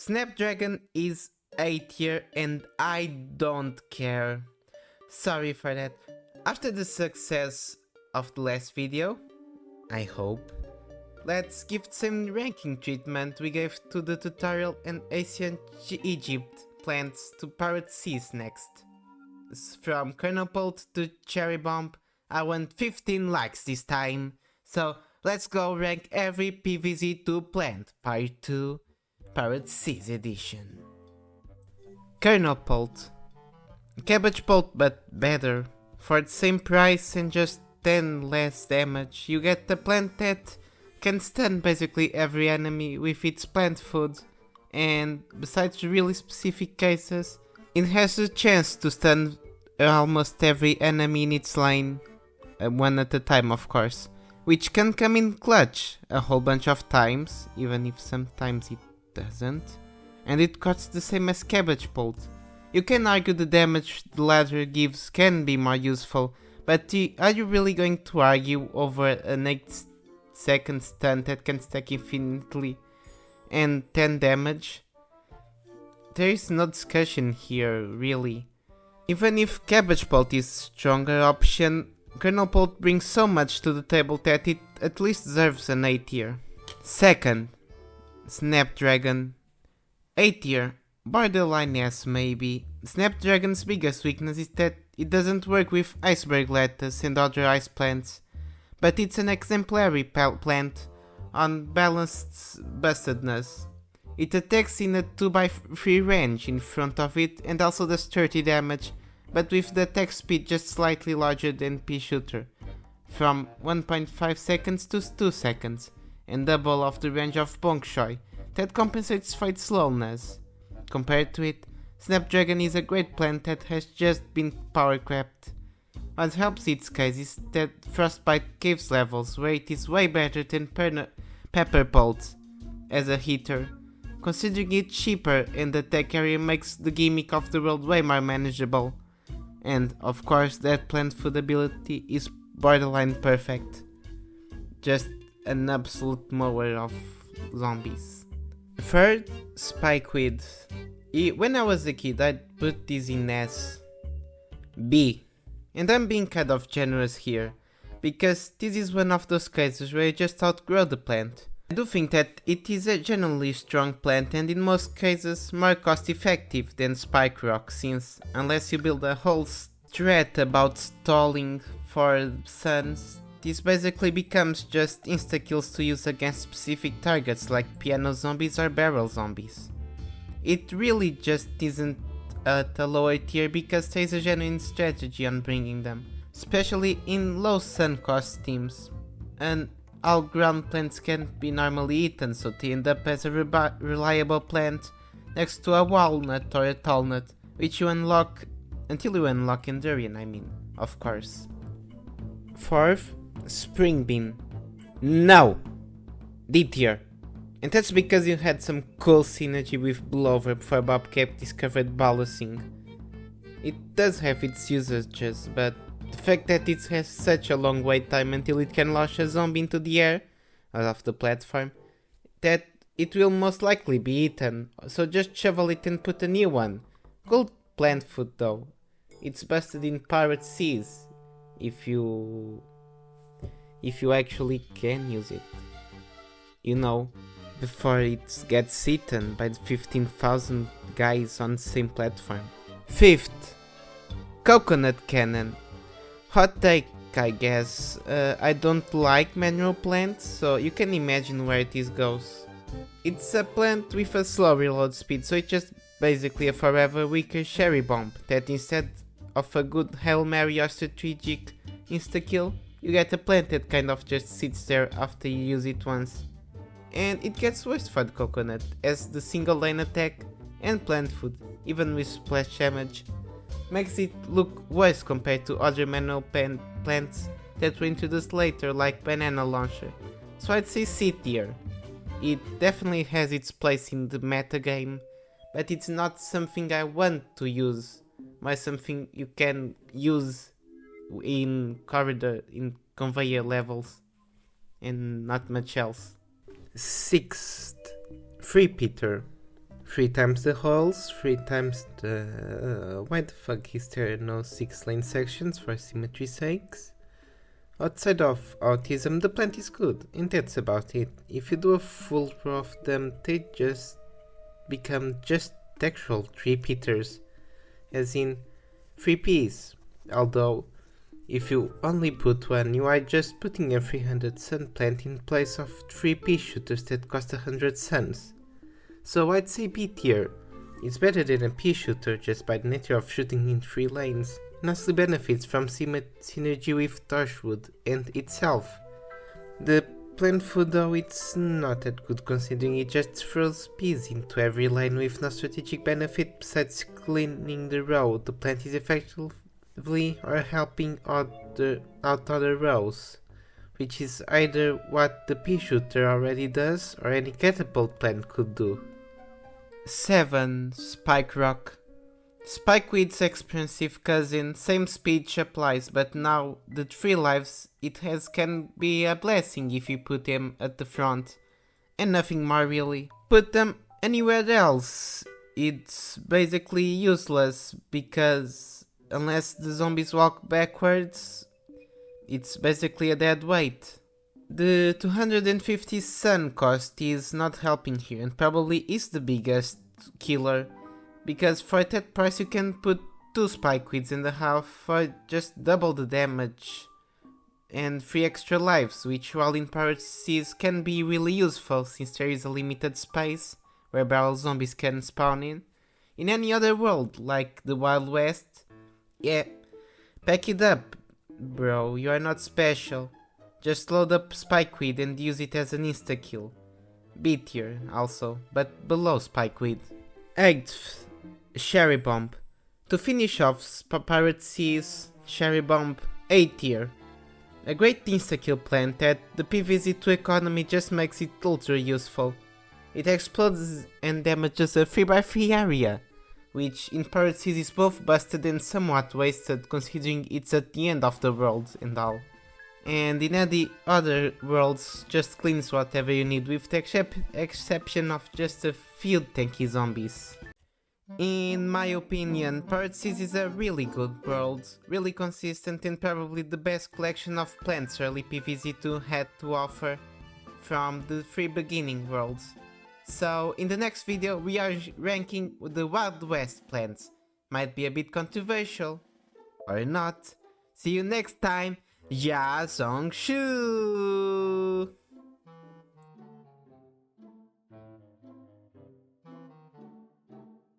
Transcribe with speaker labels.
Speaker 1: Snapdragon is A tier and I don't care. Sorry for that. After the success of the last video, I hope, let's give some ranking treatment we gave to the tutorial and ancient Egypt plants to Pirate Seas next. From Kernel-Pult to Cherry Bomb, I want 15 likes this time. So let's go rank every PVZ2 plant, Part 2, Pirate Seas edition. Kernel-Pult. Cabbage Pult but better. For the same price and just 10 less damage, you get the plant that can stun basically every enemy with its plant food, and besides really specific cases, it has a chance to stun almost every enemy in its line, one at a time of course, which can come in clutch a whole bunch of times, even if sometimes it doesn't, and it costs the same as Cabbage Pult. You can argue the damage the latter gives can be more useful, but are you really going to argue over an 8-second stun that can stack infinitely and 10 damage? There is no discussion here, really. Even if Cabbage Pult is a stronger option, Kernel-Pult brings so much to the table that it at least deserves an A tier. Second, Snapdragon. A tier, borderline S maybe. Snapdragon's biggest weakness is that it doesn't work with iceberg lettuce and other ice plants, but it's an exemplary plant on balanced bustedness. It attacks in a 2x3 range in front of it and also does 30 damage, but with the attack speed just slightly larger than P-Shooter, from 1.5 seconds to 2 seconds, and double of the range of Bonk Shoy. That compensates for its slowness. Compared to it, Snapdragon is a great plant that has just been power crept. What helps its case is that Frostbite caves levels, where it is way better than Pepper Pult as a hitter. Considering it cheaper and the tech area makes the gimmick of the world way more manageable. And of course that plant food ability is borderline perfect. Just an absolute mower of zombies. Third, Spikeweed. When I was a kid I'd put this in S. B. And I'm being kind of generous here, because this is one of those cases where you just outgrow the plant. I do think that it is a generally strong plant and in most cases more cost effective than Spikerock, since unless you build a whole strat about stalling for suns, this basically becomes just insta-kills to use against specific targets like piano zombies or barrel zombies. It really just isn't at a lower tier because there is a genuine strategy on bringing them, especially in low sun cost teams, and all ground plants can't be normally eaten, so they end up as a reliable plant next to a walnut or a tallnut, which you unlock until you unlock Endurian, of course. Fourth, Spring Bean. No! D tier. And that's because you had some cool synergy with Blower before Bobcat discovered balancing. It does have its usages, but the fact that it has such a long wait time until it can launch a zombie into the air, out of the platform, that it will most likely be eaten, so just shovel it and put a new one. Cool plant food though. It's busted in Pirate Seas, if you actually can use it. You know, before it gets eaten by the 15,000 guys on the same platform. Fifth, Coconut Cannon. Hot take, I guess. I don't like manual plants, so you can imagine where this goes. It's a plant with a slow reload speed, so it's just basically a forever weaker cherry bomb that instead of a good Hail Mary or strategic insta-kill, you get a plant that kind of just sits there after you use it once. And it gets worse for the coconut, as the single lane attack and plant food, even with splash damage, makes it look worse compared to other manual plants that were introduced later like Banana Launcher. So I'd say C tier. It definitely has its place in the metagame, but it's not something I want to use, but something you can use in conveyor levels, and not much else. Sixth, Threepeater. 3 times the holes, 3 times the... why the fuck is there no 6 lane sections for symmetry sakes? Outside of autism, the plant is good, and that's about it. If you do a full row of them, they just become just textual Threepeaters, as in 3 Ps. Although, if you only put one, you are just putting a 300 sun plant in place of 3 P shooters that cost 100 suns. So I'd say B tier. It's better than a P shooter just by the nature of shooting in 3 lanes, and also benefits from synergy with Torchwood and itself. The plant food though, it's not that good considering it just throws Ps into every lane with no strategic benefit besides cleaning the row. The plant is effectively or helping out other rows, which is either what the P shooter already does or any catapult plant could do. 7. Spikerock. Spikeweed's expensive cousin, same speech applies, but now the 3 lives it has can be a blessing if you put them at the front, and nothing more really. Put them anywhere else, it's basically useless because unless the zombies walk backwards, it's basically a dead weight. The 250 sun cost is not helping here and probably is the biggest killer, because for that price you can put 2 Spikeweeds in the half for just double the damage and 3 extra lives, which while in Powered Seas can be really useful since there is a limited space where barrel zombies can spawn in. In any other world, like the Wild West, yeah, pack it up, bro, you are not special. Just load up Spikeweed and use it as an insta-kill. B tier also, but below Spikeweed. 8th, Cherry Bomb. To finish off Pirate Seas, Cherry Bomb, A tier. A great insta-kill plant that the PvZ2 economy just makes it ultra useful. It explodes and damages a 3x3 area, which in Pirate Seas is both busted and somewhat wasted considering it's at the end of the world and all. And in any other worlds, just cleans whatever you need with the exception of just a few tanky zombies. In my opinion, Pirate Seas is a really good world, really consistent and probably the best collection of plants early PvZ2 had to offer from the 3 beginning worlds. So in the next video we are ranking the Wild West plants. Might be a bit controversial, or not. See you next time! Ja, Song Shu!